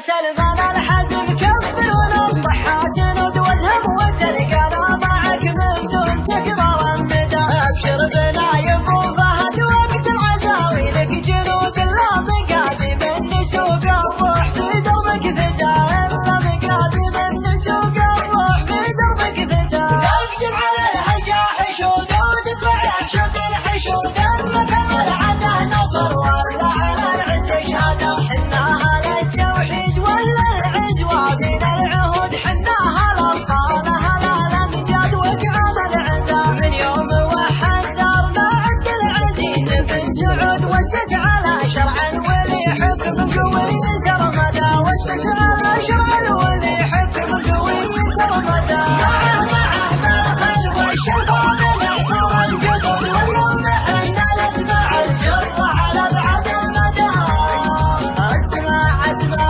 سلمان الحزم كبر ونصبح حاسن وتوجهم وتلقى معك من دون تكرار الندى. ابشر بنايف وفهد وقت العزاوي لك جنود لا مقادي من سوق الروح في دربك فدا. الا مقادي من سوق الروح في دربك فدا. نقدم على الهجاح شود وتدفع شود الحشود المثل العدا نصر ولا على العز شهاده. حناها للتوحيد ولا العزوة بين العهود حناها للطالة هلا الامجاد وقعام العدا. من يوم وحد دارنا عبد العزيز بن سعود وسس على شرع الولي حكم قوي سرمدا. وسس على شرع الولي حكم قوي سرمدا. معه بالخل والشفا من صور الجدد واليوم حنا نتبع الجرة على بعد المدى. اسمع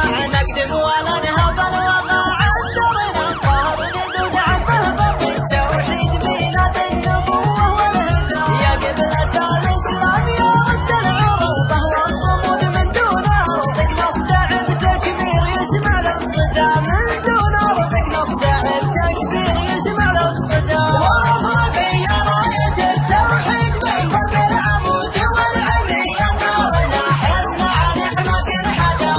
نقدم ولا نهب الوقع عذرنا الطهر ندود عفه بط التوحيد ميلاد النبوة والهدى. يا قبلة الإسلام يا رد العروبة والصمود من دون أرضك نصدع بتكبير يسمع للصدى. من دون أرضك نصدع بتكبير يسمع للصدى. ورفع يا راية التوحيد من فوق العمود والعلي نارنا حرنا نعمة الحدا.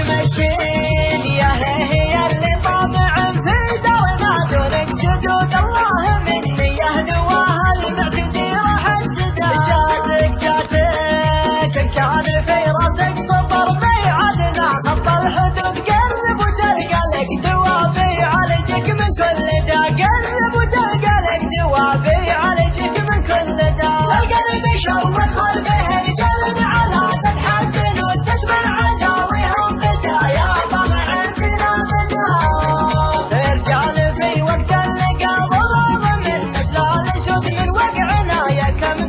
مسكين يا هي اللي طامع في درنا دونك سدود الله مني يا نواها المعتدي راح انسدى. جاتك ان كان في راسك صبر بيعدنا خط الحدود قرب وتلقى لك دوابي يعالجك من كل دا. قرب وتلقى لك دوابي يعالجك من كل دا. القلب يشوق قلبه رجال على تنحزن وتسمع عزاويهم بدا. يا طمع فينا بدا رجال في وقت اللقاء ضرب من نسل الاسود من وقعنا. يا كم